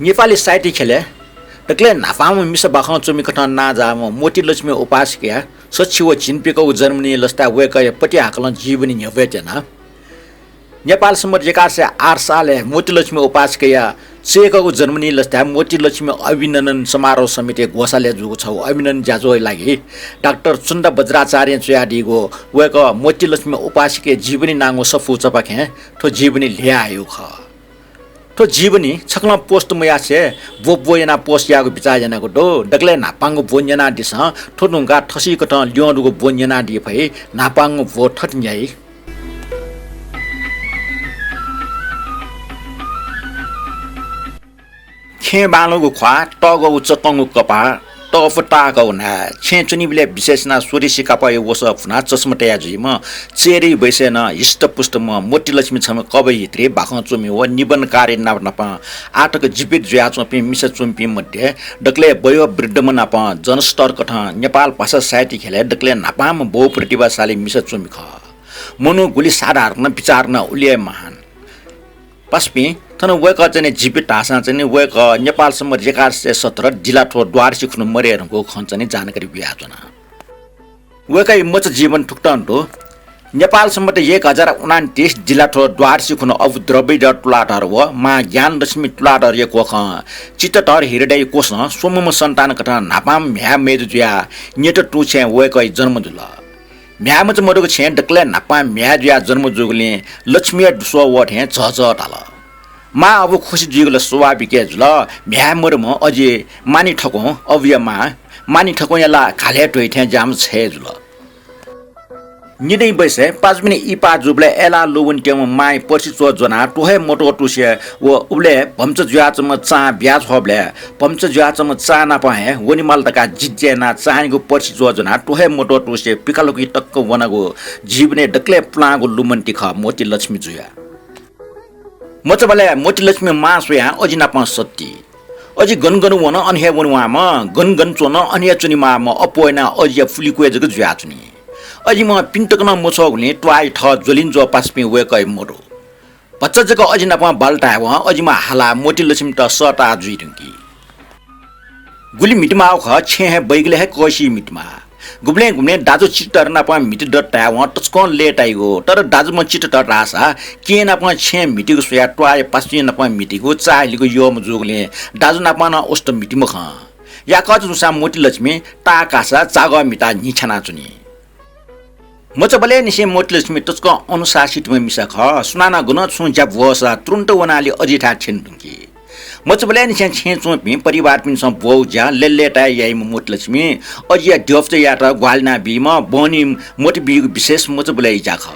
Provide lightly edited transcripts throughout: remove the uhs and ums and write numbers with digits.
नेपाली साहित्य खेले डक्ले नाफाम मिस बाखा चोमी कठा ना जाम मोती लक्ष्मी उपासिका सच्ची व चिनपेको जर्मनी लस्ता वेक पटी हाकलन जीवनी न्यवेतना नेपाल सम्मत एकासे 8 साल मोती लक्ष्मी उपासिका चेको जर्मनी लस्ता मोती लक्ष्मी अभिनन्दन समारोह समिति घोषाले जुगो छ अभिनन्दन जाजो लागि डाक्टर चुन्दा वज्राचार्य चयाडीगो वेक मोती लक्ष्मी उपासिका जीवनी नांगो सफु चपखे ठो जीवनी ल्यायो ख तो जीवनी छक्ला पोस्ट मयासे बोयना पोस्ट याको बिचाजनाको डो डक्ले नापाङको बोन्जना दिस ठोनुङका ठसी कट ल्योडुको बोन्जना दि भई नापाङको भो ठट्न्याई खे बालोको ख्वा टगो उच्चकङको कपा टफटाको ना छे चुनिबले विशेषना सोरिसी कपाय वस फुना चस्मटया जुइम चेरी बैसेन हिष्टपुष्ट म मोती लक्ष्मी छम कबै हित्रे बाख चुमी व निबन कार्य नपा आटक जीवित जुया चुपी मिस चुम्पी मध्ये डक्ले बयो वृद्धम नप जनस्तर कठ नेपाल भाषा साहित्य खेले डक्ले नापाम बहु प्रतिभाशाली मिस चुमी ख मनु गुली साधारण विचार न उलिए महान पस्पी तन वेक चाहिँ जीवित ढाँसा चाहिँ वेक नेपालसम्म 1117 जिल्ला ठो द्वार सिख्नु मरेहरूको खन चाहिँ जानकारी बिहाजना वेकै मच जीवन ठुक्टन्टो नेपालसम्म 1029 जिल्ला ठो द्वार सिख्नु अब द्रविड टुलाटर व मा ज्ञान लक्ष्मी टुलाटर एक वख चित्तटर हिरडै कोस सोमम सन्तान कथा नापाम म्या मेजुया नेट टु छे वेकै जन्म जुल म्या मच मरुको छे डक्ले नापाम म्या जुया जन्म जुगले लक्ष्मी दुसो वठे झझ टाल मा अब खुसी जुगले स्वाभाविक जुल म्या मरम अझै मानी ठको अव्यमा मानी ठको याला खाले टोइथे जाम छे जुल निदै बैसे 5 मिने इपा जुबले एला लोवन टेम माई पर्सि चो जना टोहे मोटो टुसे व उबले भम्च जुयाचम चा ब्याज होबले भम्च जुयाचम चा ना पाए वनि मालतका जिज्जे ना चानीको पर्सि चो जना टोहे मोटो टुसे पिकालोकी टक्क वनागो जीवने डक्ले प्लागो लुमन्टी ख मोती लक्ष्मी जुया मचबले मोती लक्ष्मी मा सोया अजिना प सत्ती अझै गनगन वन अनहे वनवाम गनगन चोन अनहे चुनिमा म अपोइना अझै फुलिको जग जुया चुनी अझै म पिन्टकन मोछो हुने ट्वाइ ठ जोलिन जो पास्पि वेकै मोरो बच्चा जग अझै न प बाल्टा व अझै म हाला मोती लक्ष्मी त सटा जुइदुकी गुली मिटमा ख छे हे बैगले हे कोशी मिटमा गुब्ले दाजु चिटर न प मिट डटा व टचकन लेटाइगो तर दाजु म चिट ट रासा के न प छे मिटिको सोया ट्वाइ पास्पि न प मिटिको चाइलिको योम जुगले दाजु न प न ओस्ट मिटिम ख या कज जुसा मोती लक्ष्मी ताकासा चाग मिटा निछना चुनी मचबले निसे मोती लक्ष्मी तस्क अनुशासित में मिसा ख सुनाना गुन छु जब वसा तुरन्त वनाले अजिठा छेन्दुकी मचबले निसे छे चोपी परिवार पिन सम बौ जा लेलेटा याइ मोती लक्ष्मी अजिया ड्यफ्त याटा ग्वालना बिम बनी मोती बि विशेष मचबले जा ख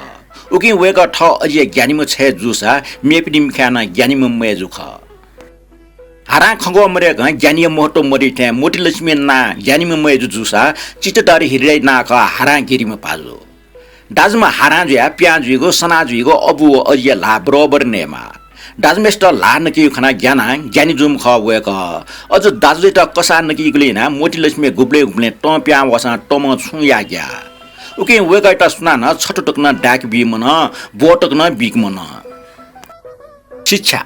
उकि वेक ठ अजिया ज्ञानीम छे जुसा मेपिदिम खाना ज्ञानीम मेजु ख हारा खगो मरे ग ज्ञानी मोटो मरि थे मोती लक्ष्मी ना ज्ञानीम मेजु जुसा चितदारी हिरै ना ख हारा गिरिम पाजो दाजुमा हाराजुया प्याजुइगो सनाजुइगो अबु अजिया ला बरोबर नेमा दाजुमेस्ट ला नकी खना ज्ञाना ज्ञानी जुम ख वेक अझ दाजुले त कसा नकी गलिना मोती लक्ष्मी गुब्ले ट प्या वसा टम छु या ग्या उके वेक त सुना न छटो टक्न डाक बि मन बोटक न बिक मन शिक्षा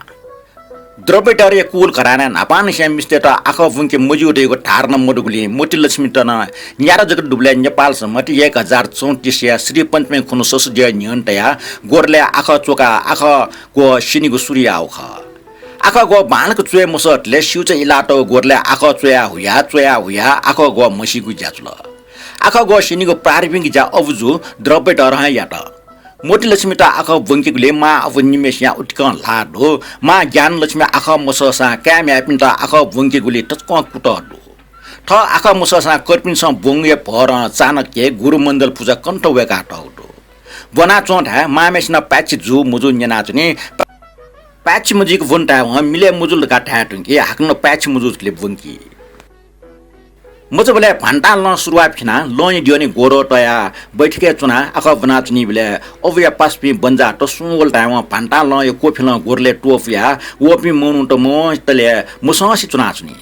द्रविडरे कुल घराना नापान श्याम मिस्ते त आख वंके मजुटेको ठार्न मडुगले मोती लक्ष्मी त न न्यारा जगत डुब्ले नेपाल सम्म 1034 या श्री पञ्चमे खुनु ससुजय न्यन्तया गोरले आख चोका आख को सिनीको सूर्य आउख आख गो बाणको चुए मसटले सिउच इलाटो गोरले आख चोया हुया आख गो मसीगु ज्याचुल आख गो सिनीको प्रारम्भिक जा अवजु द्रविड रह याट मोती लक्ष्मी त आख वंकेगुले मा अब निमेशया उठ्कन लाडो मा ज्ञान लक्ष्मी आख मससा क्याम यापिन त आख वंकेगुले टचक कुटडो ठ आख मससा कर्पिन सम बोंगे भर चाणक्य गुरुमण्डल पूजा कण्ठ वेका टौडो बना चोंठा मामेसना प्याच जु मुजु न्याना चने प्याच मुजिक वन्टा व मिले मुजुल का ठाटुंकी हाक्न प्याच मुजुले वंकी मचबले भण्टा ल सुरुवात खिना लोनी दियोनी गोरो टया बैठके चुना आख बना चुनी बले अवया पासपि बन्जा त सुवल टाइम भण्टा ल यो कोफिल गोरले टोफिया वपि मनु त म तले मुससी चुना चुनी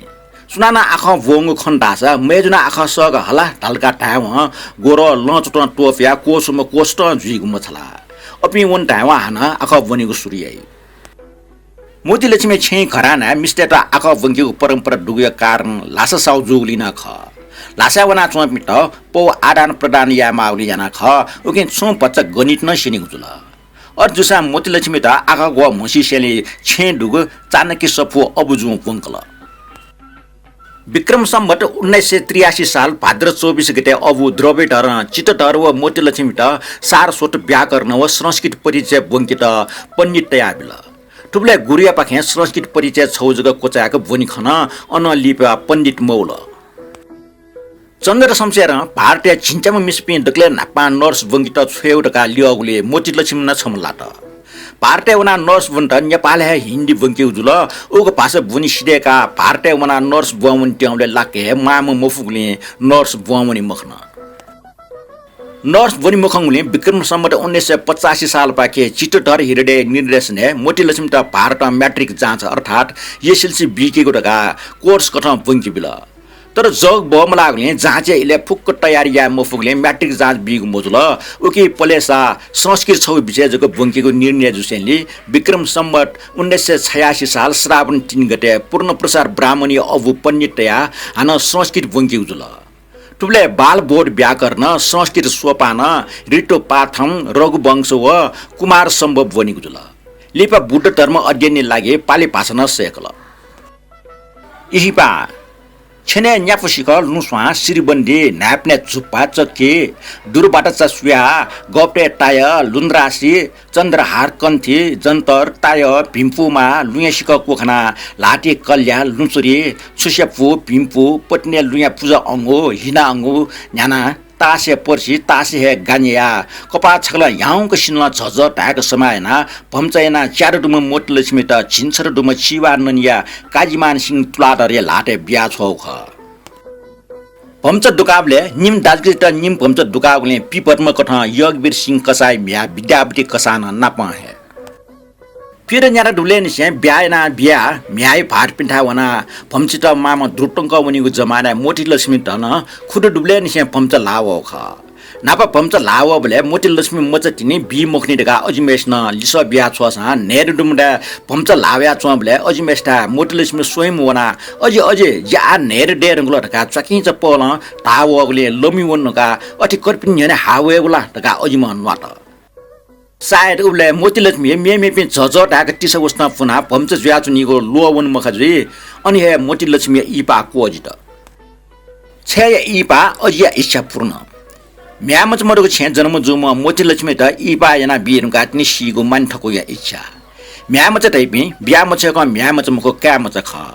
सुनाना आख वंग खन्दासा मेजुना आख सग हला ढलका टाइम गोरो ल चुटन टोफिया कोसुम कोस्ट जुइगु मछला अपि वन टाइम हाना आख बनेको सूर्य मोती लक्ष्मी छे घराना मिस्टर आका वंगीको परम्परा डुगयो कारण लासा साउ जुगलिन ख लासा वना चोमिट पौ आदान प्रदान या माउली जाना ख उके छो बच्चा गणित न सिनि गुजुल और जुसा मोती लक्ष्मी त आका गो मसी सेले छे डुग चाणक्य सफु अबुजु पंकल विक्रम सम्वत 1983 साल भाद्र 24 गते अबु द्रविडर चित्तधर व मोती लक्ष्मी त सारस्वत व्याकरण व संस्कृत परिचय बंकित पण्डित तयाबिल टुप्ले गुरिया पाखे संस्कृत परिचय छौजग कोचाको बोनी खन अनलिपा पण्डित मौल चन्द्र शमशेर भारतीय छिन्चामा मिस्पि दक्ले नापा नर्स बंकित छेउटका लियोगुले मोती लक्ष्मी न छमलाट भारतीय वना नर्स बन्ट नेपाल है हिन्दी बंकी उजुल उको भाषा बुनी सिडेका भारतीय वना नर्स बुवामुनि ट्याउले लाके माम मफुगले नर्स बुवामुनि मखन नर्स बुनी मखङले विक्रम सम्वत 1985 साल पाके चित्तधर हिरडे निर्देशने मोती लक्ष्मी त भारत मैट्रिक जाँच अर्थात एसएलसी बीके को ढका कोर्स कथा बंकी बिल तर जग बमलागले जाँचे इले फुक्क तयारी या मफुगले मैट्रिक जाँच बिग मोजुल उकी पलेसा संस्कृत छौ विषय जको बंकीको निर्णय जुसेनले विक्रम सम्वत 1986 साल श्रावण 3 गते पूर्ण प्रसार ब्राह्मणी अबु पण्डितया हान संस्कृत बंकी उजुल टुप्ले बाल बोर्ड व्याकरण संस्कृत सोपान ऋतु पाथम रघुवंश व कुमार सम्भव बनी गुजुल लिपा बुद्ध धर्म अध्ययन लागे पाली भाषा न सेकल इहिपा छेने न्यापुसिक लुस्वा सिरिबन्दी नाप्ने झुप्पा चक्के दुरबाट चस्व्या गप्टे टाय लुन्द्रासी चन्द्रहार कन्थी जन्तर टाय भिम्पुमा लुयासिक कोखना लाटे कल्या लुचुरी सुस्यापु भिम्पु पट्ने लुया पूजा अंगो हिना अंगो न्याना तासे पर्सी तासे हे गानिया कपा छकला याउको सिनला झझ टाक समायना भम्चयना चारडुम मोती लक्ष्मी त छिन्छरडुम शिवा ननिया काजीमान सिंह तुलाडरे लाटे बिया छौख भम्च दुकाबले निम दाजगी त निम भम्च दुकाबले पिपरमा कथा यगवीर सिंह कसाई म्या विद्यापति कसान नापा है फिर न्यारा डुले निसे ब्यायना बिया म्याय भाट पिन्ठा वना भम्चित मामा द्रुटंक वनिको जमाना मोती लक्ष्मी तन खुद डुले निसे भम्च लाव ख नापा भम्च लाव बले मोती लक्ष्मी मचतिनी बी मुखनी डगा अजिमेस न लिस बिया छसा नेर डुमडा भम्च लाव्या छ बले अजिमेसटा मोती लक्ष्मी स्वयं वना अझै अझै या नेर डेर गुला ढका चकिन्छ पल तावगले लमी वनका अति कर्पिन ने हावे गुला ढका अजिम नवाट सायद उले मोती लक्ष्मी मेमे पे झझ ढाक टिस वस्ना पुना भम्च ज्याचुनीको लोवन मखजरी अनि हे मोती लक्ष्मी इपा कोजित छय इपा अजिया इच्छा पूर्ण म्यामच मरको छे जन्म जुम मोती लक्ष्मी त इपा याना बिरु गातनी सिगो मान ठको या इच्छा म्यामच तैपि ब्यामच क म्यामच मको क्यामच ख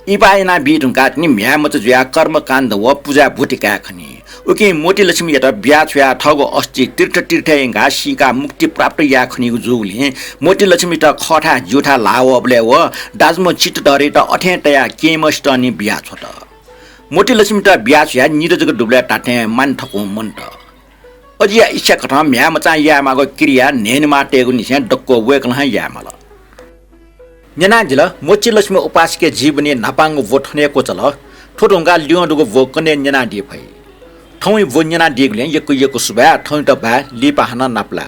इपा याना बिरु गातनी म्यामच ज्या कर्म काण्ड व पूजा भुटिका खनी उके मोती लक्ष्मी यता ब्या छ्या ठगो अस्ति तीर्थ सिका मुक्ति प्राप्त या खनिको जुगले मोती लक्ष्मी त खठा जुठा लावबले व दाजमो चित्त डरे त अठेटया केमस्ट अनि ब्या छ त मोती लक्ष्मी त ब्या छ्या निरजको डुब्ला टाटे मान ठको मन त अजिया इच्छा कथा म्या मचा या मागो क्रिया नेनमा टेगु निसे डक्को वेकल या माल न्याना जिल मोती लक्ष्मी उपासिके जीवनी नापाङ वठने को चल ठोडोंगा लियोडुगो वकने न्याना दि भई ठौई वन्यना दिगले यको सुबा ठौई त बा लिपा हना नाप्ला